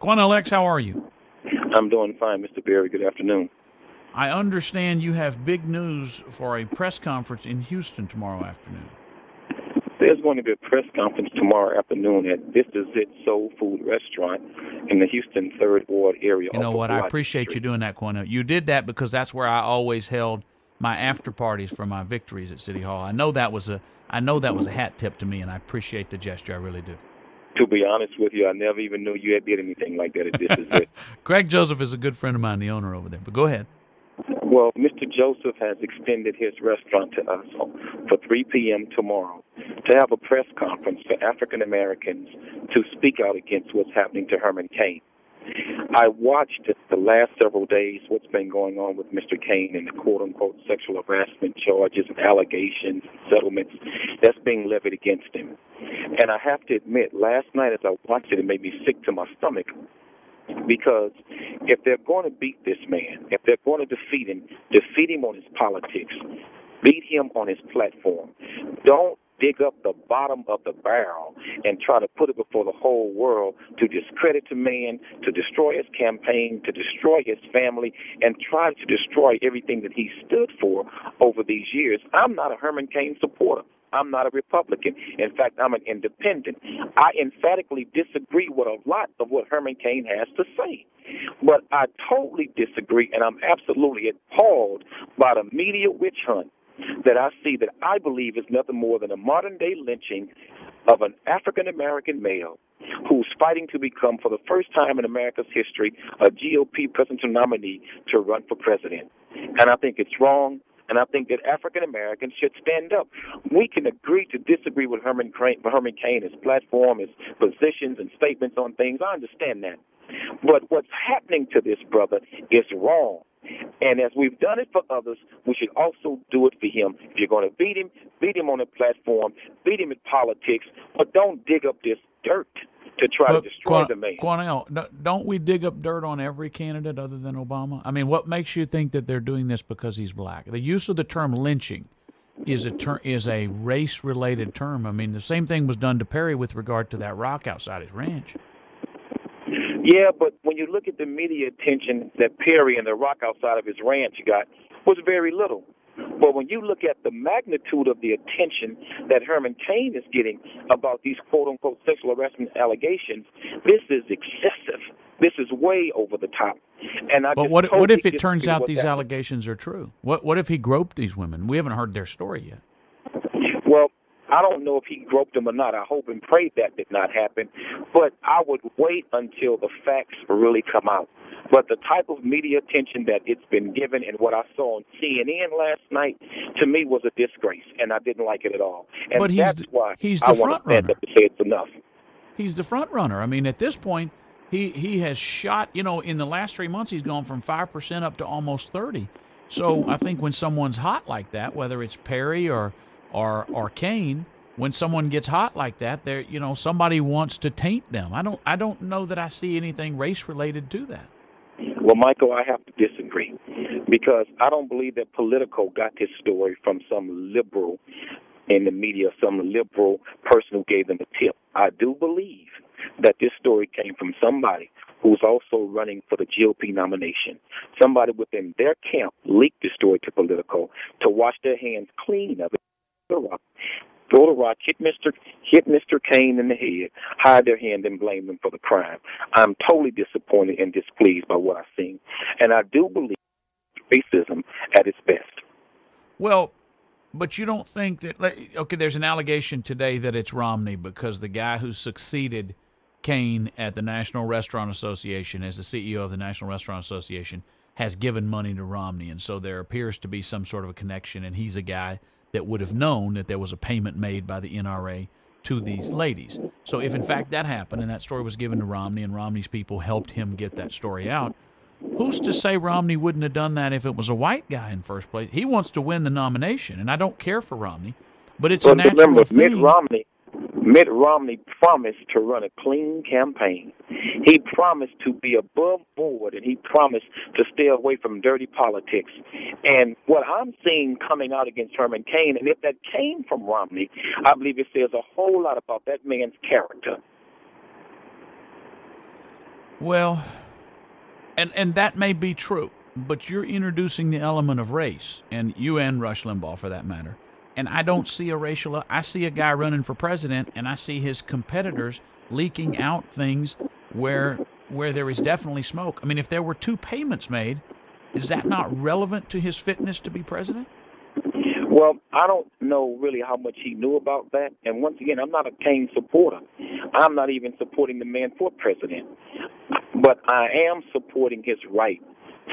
Quanell X, how are you? I'm doing fine, Mr. Berry. Good afternoon. I understand you have big news for a press conference in Houston tomorrow afternoon. There's going to be a press conference tomorrow afternoon at This Is It Soul Food Restaurant in the Houston 3rd Ward area You off know of what? I Broad appreciate you Street. doing that, Quanell. You did that because that's where I always held my after parties for my victories at City Hall. I know that was a hat tip to me, and I appreciate the gesture. I really do. To be honest with you, I never even knew you had did anything like that at This Is It. Greg Joseph is a good friend of mine, the owner over there. But go ahead. Well, Mr. Joseph has extended his restaurant to us for 3 p.m. tomorrow to have a press conference for African Americans to speak out against what's happening to Herman Cain. I watched the last several days what's been going on with Mr. Cain and the quote-unquote sexual harassment charges and allegations, settlements that's being levied against him. And I have to admit, last night as I watched it, it made me sick to my stomach because if they're going to beat this man, if they're going to defeat him on his politics, beat him on his platform, don't dig up the bottom of the barrel and try to put it before the whole world to discredit the man, to destroy his campaign, to destroy his family, and try to destroy everything that he stood for over these years. I'm not a Herman Cain supporter. I'm not a Republican. In fact, I'm an independent. I emphatically disagree with a lot of what Herman Cain has to say. But I totally disagree, and I'm absolutely appalled by the media witch hunt that I see that I believe is nothing more than a modern-day lynching of an African-American male who's fighting to become, for the first time in America's history, a GOP presidential nominee to run for president. And I think it's wrong. And I think that African Americans should stand up. We can agree to disagree with Herman Cain, his platform, his positions and statements on things. I understand that. But what's happening to this brother is wrong. And as we've done it for others, we should also do it for him. If you're going to beat him on a platform, beat him in politics, but don't dig up this dirt to try to But destroy the man. Quanell, don't we dig up dirt on every candidate other than Obama? I mean, what makes you think that they're doing this because he's black? The use of the term lynching is a race-related term. I mean, the same thing was done to Perry with regard to that rock outside his ranch. Yeah, but when you look at the media attention that Perry and the rock outside of his ranch got, was very little. But when you look at the magnitude of the attention that Herman Cain is getting about these quote-unquote sexual harassment allegations, this is excessive. This is way over the top. And I But just what totally if it turns disagree out with these that. allegations are true? What if he groped these women? We haven't heard their story yet. Well, I don't know if he groped them or not. I hope and pray that did not happen. But I would wait until the facts really come out. But the type of media attention that it's been given and what I saw on CNN last night, to me, was a disgrace, and I didn't like it at all. And But that's why he's I the want front to stand runner. up and say it's enough. He's the front runner. I mean, at this point, he has shot. You know, in the last 3 months, he's gone from 5% up to almost 30. So I think when someone's hot like that, whether it's Perry or Kane, when someone gets hot like that, there somebody wants to taint them. I don't know that I see anything race related to that. Well, Michael, I have to disagree because I don't believe that Politico got this story from some liberal in the media, some liberal person who gave them a tip. I do believe that this story came from somebody who's also running for the GOP nomination. Somebody within their camp leaked the story to Politico to wash their hands clean of it. Throw the rock, hit Mr. Cain in the head, hide their hand, and blame them for the crime. I'm totally disappointed and displeased by what I've seen. And I do believe racism at its best. Well, but you don't think that okay? There's an allegation today that it's Romney because the guy who succeeded Kane at the National Restaurant Association as the CEO of the National Restaurant Association has given money to Romney, and so there appears to be some sort of a connection, and he's a guy that would have known that there was a payment made by the NRA to these ladies. So if in fact that happened and that story was given to Romney and Romney's people helped him get that story out, who's to say Romney wouldn't have done that if it was a white guy in first place? He wants to win the nomination, and I don't care for Romney, but it's a But natural remember, thing. Mitt Romney promised to run a clean campaign. He promised to be above board, and he promised to stay away from dirty politics. And what I'm seeing coming out against Herman Cain, and if that came from Romney, I believe it says a whole lot about that man's character. Well, and that may be true, but you're introducing the element of race, and you and Rush Limbaugh for that matter. And I don't see a racial. I see a guy running for president, and I see his competitors leaking out things where there is definitely smoke. I mean, if there were two payments made, is that not relevant to his fitness to be president? Well, I don't know really how much he knew about that. And once again, I'm not a Cain supporter. I'm not even supporting the man for president. But I am supporting his right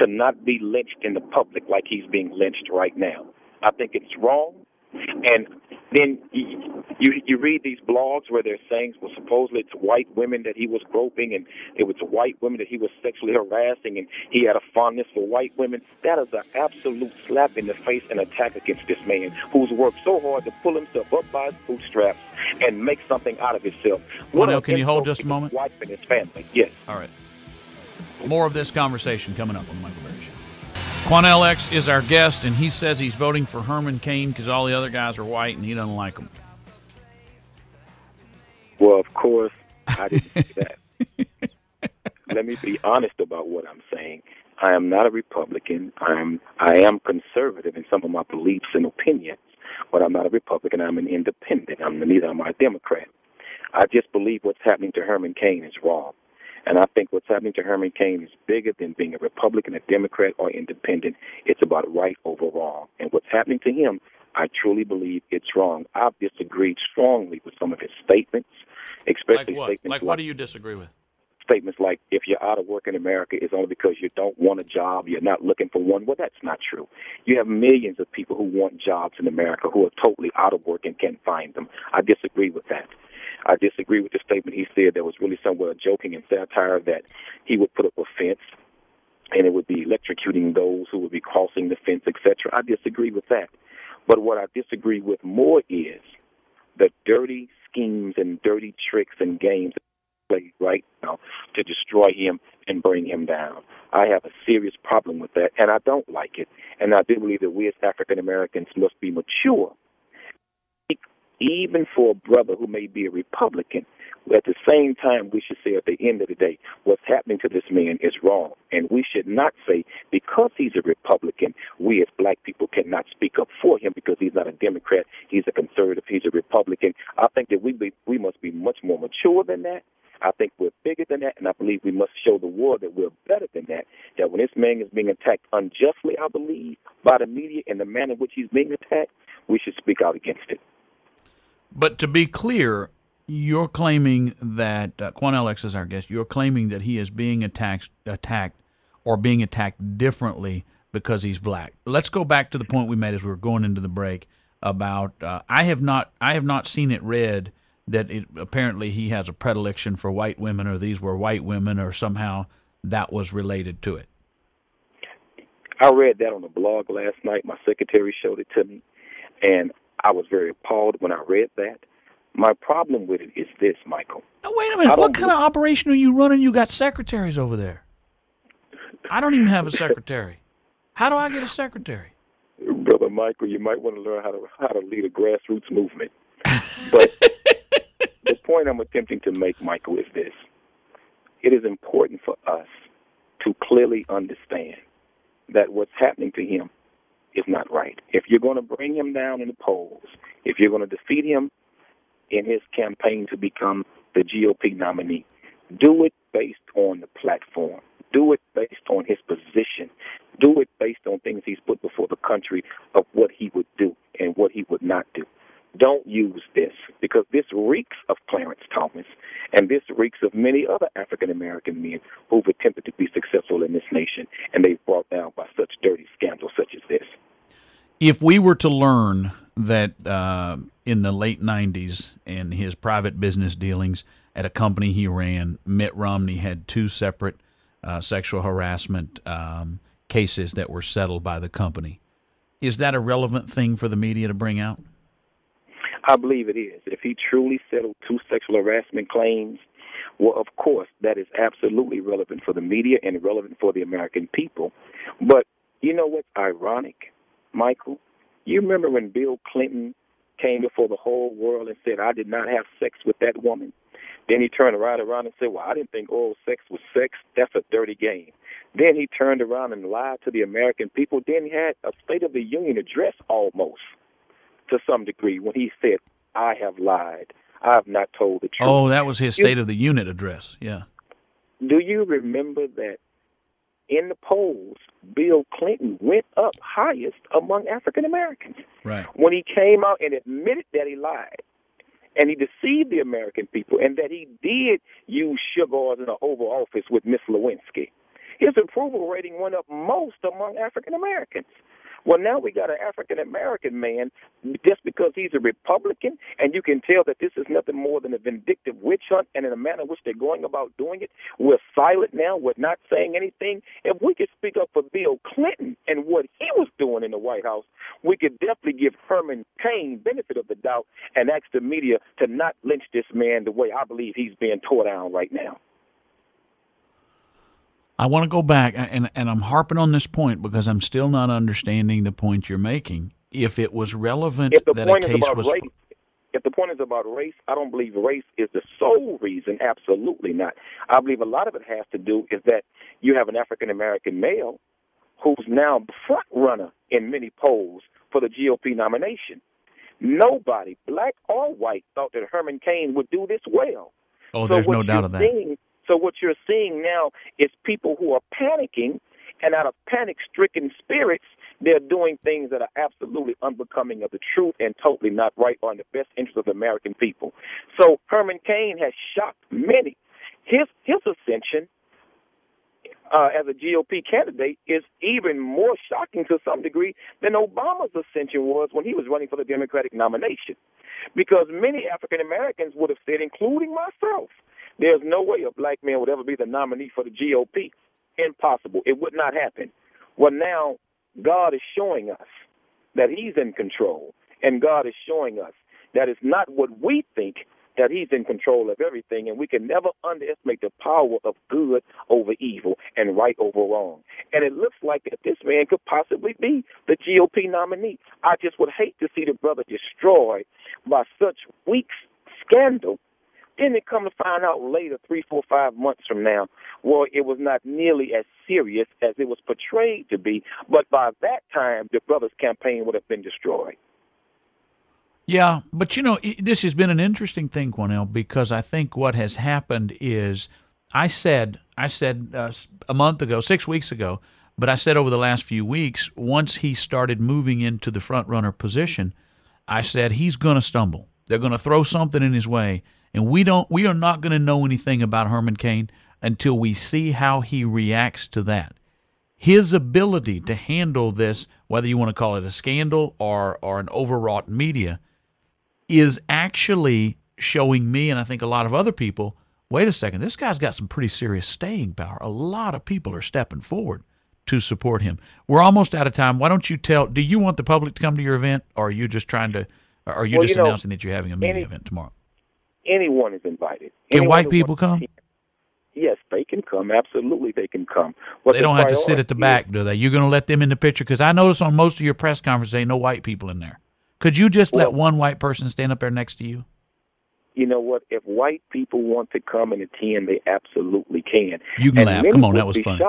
to not be lynched in the public like he's being lynched right now. I think it's wrong. And then you read these blogs where they're saying, well, supposedly it's white women that he was groping, and it was white women that he was sexually harassing, and he had a fondness for white women. That is an absolute slap in the face and attack against this man who's worked so hard to pull himself up by his bootstraps and make something out of himself. Quanell, can you hold just a moment? His wife and his family, yes. All right. More of this conversation coming up on the Michael Berry Show. Quanell X is our guest, and he says he's voting for Herman Cain because all the other guys are white and he doesn't like them. Well, of course, I didn't say that. Let me be honest about what I'm saying. I am not a Republican. I am conservative in some of my beliefs and opinions, but I'm not a Republican. I'm an independent. Neither am I a Democrat. I just believe what's happening to Herman Cain is wrong. And I think what's happening to Herman Cain is bigger than being a Republican, a Democrat, or independent. It's about right over wrong. And what's happening to him, I truly believe it's wrong. I've disagreed strongly with some of his statements, especially like what? statements like what do you disagree with? Statements like, if you're out of work in America, it's only because you don't want a job, you're not looking for one. Well, that's not true. You have millions of people who want jobs in America who are totally out of work and can't find them. I disagree with that. I disagree with the statement he said that was really somewhere joking and satire that he would put up a fence and it would be electrocuting those who would be crossing the fence, etc. I disagree with that. But what I disagree with more is the dirty schemes and dirty tricks and games play right now to destroy him and bring him down. I have a serious problem with that, and I don't like it. And I do believe that we as African Americans must be mature. Even for a brother who may be a Republican, at the same time, we should say at the end of the day, what's happening to this man is wrong. And we should not say, because he's a Republican, we as black people cannot speak up for him because he's not a Democrat, he's a conservative, he's a Republican. I think that we must be much more mature than that. I think we're bigger than that, and I believe we must show the world that we're better than that, that when this man is being attacked unjustly, I believe, by the media in the manner in which he's being attacked, we should speak out against it. But to be clear, you're claiming that Quanell X is our guest. You're claiming that he is being attacked or being attacked differently because he's black. Let's go back to the point we made as we were going into the break about I have not seen it read that apparently he has a predilection for white women, or these were white women, or somehow that was related to it. I read that on a blog last night. My secretary showed it to me, and I was very appalled when I read that. My problem with it is this, Michael. Now, wait a minute. What kind of operation are you running? You got secretaries over there. I don't even have a secretary. How do I get a secretary? Brother Michael, you might want to learn how to lead a grassroots movement. But the point I'm attempting to make, Michael, is this. It is important for us to clearly understand that what's happening to him is not right. If you're going to bring him down in the polls, if you're going to defeat him in his campaign to become the GOP nominee, do it based on the platform. Do it based on his position. Do it based on things he's put before the country of what he would do and what he would not do. Don't use this, because this reeks of Clarence Thomas, and this reeks of many other African-American men who've attempted to be successful in this nation, and they've brought down by such dirty scandals such as this. If we were to learn that in the late 90s in his private business dealings at a company he ran, Mitt Romney had two separate sexual harassment cases that were settled by the company, is that a relevant thing for the media to bring out? I believe it is. If he truly settled two sexual harassment claims, well, of course, that is absolutely relevant for the media and relevant for the American people. But you know what's ironic, Michael? You remember when Bill Clinton came before the whole world and said, I did not have sex with that woman? Then he turned right around and said, well, I didn't think oral sex was sex. That's a dirty game. Then he turned around and lied to the American people. Then he had a State of the Union address almost to some degree when he said, I have lied. I have not told the truth. Oh, that was his State of the Union address, yeah. Do you remember that in the polls, Bill Clinton went up highest among African Americans? Right. When he came out and admitted that he lied, and he deceived the American people, and that he did use sugars in the Oval Office with Miss Lewinsky, his approval rating went up most among African Americans. Well, now we got an African-American man, just because he's a Republican, and you can tell that this is nothing more than a vindictive witch hunt, and in the manner in which they're going about doing it, we're silent now. We're not saying anything. If we could speak up for Bill Clinton and what he was doing in the White House, we could definitely give Herman Cain benefit of the doubt and ask the media to not lynch this man the way I believe he's being tore down right now. I want to go back, and I'm harping on this point because I'm still not understanding the point you're making. If it was relevant if the that point a is case about was... race, if the point is about race, I don't believe race is the sole reason. Absolutely not. I believe a lot of it has to do is that you have an African-American male who's now the front runner in many polls for the GOP nomination. Nobody, black or white, thought that Herman Cain would do this well. Oh, there's no doubt of that. So what you're seeing now is people who are panicking, and out of panic-stricken spirits, they're doing things that are absolutely unbecoming of the truth and totally not right or in the best interest of the American people. So Herman Cain has shocked many. His ascension as a GOP candidate is even more shocking to some degree than Obama's ascension was when he was running for the Democratic nomination. Because many African Americans would have said, including myself, there's no way a black man would ever be the nominee for the GOP. Impossible. It would not happen. Well, now God is showing us that he's in control, and God is showing us that it's not what we think, that he's in control of everything, and we can never underestimate the power of good over evil and right over wrong. And it looks like that this man could possibly be the GOP nominee. I just would hate to see the brother destroyed by such weak scandal. Then they come to find out later, 3, 4, 5 months from now, well, it was not nearly as serious as it was portrayed to be. But by that time, the brother's campaign would have been destroyed. Yeah, but, you know, this has been an interesting thing, Quanell, because I think what has happened is I said a month ago, 6 weeks ago, but I said over the last few weeks, once he started moving into the front-runner position, I said he's going to stumble. They're going to throw something in his way. And we are not going to know anything about Herman Cain until we see how he reacts to that. His ability to handle this, whether you want to call it a scandal or an overwrought media, is actually showing me, and I think a lot of other people, wait a second, this guy's got some pretty serious staying power. A lot of people are stepping forward to support him. We're almost out of time. Why don't you do you want the public to come to your event, or are you just announcing that you're having a media event tomorrow? Anyone is invited. Can white people come? Yes, they can come. Absolutely, they can come. They don't have to sit at the back, do they? You're going to let them in the picture? Because I notice on most of your press conferences, there ain't no white people in there. Could you just let one white person stand up there next to you? You know what? If white people want to come and attend, they absolutely can. You can laugh. Come on, that was fun.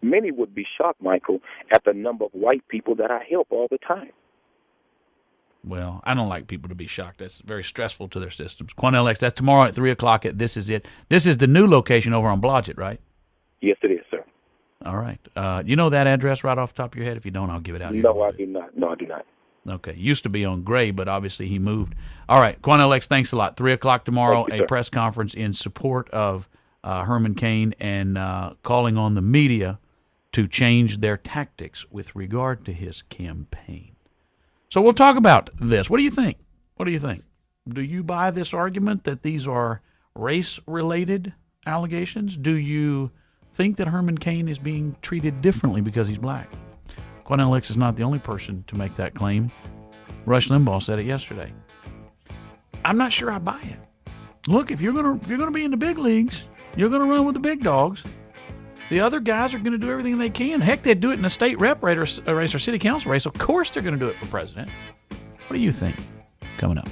Many would be shocked, Michael, at the number of white people that I help all the time. Well, I don't like people to be shocked. That's very stressful to their systems. Quanell X, that's tomorrow at 3 o'clock at This Is It. This is the new location over on Blodgett, right? Yes, it is, sir. All right. You know that address right off the top of your head? If you don't, I'll give it out here. No, I do not. No, I do not. Okay. Used to be on Gray, but obviously he moved. All right. Quanell X, thanks a lot. 3 o'clock tomorrow, a press conference in support of Herman Cain and calling on the media to change their tactics with regard to his campaign. So we'll talk about this. What do you think? What do you think? Do you buy this argument that these are race-related allegations? Do you think that Herman Cain is being treated differently because he's black? Quanell X is not the only person to make that claim. Rush Limbaugh said it yesterday. I'm not sure I buy it. Look, if you're gonna be in the big leagues, you're gonna run with the big dogs. The other guys are going to do everything they can. Heck, they'd do it in a state rep race or city council race. Of course they're going to do it for president. What do you think? Coming up.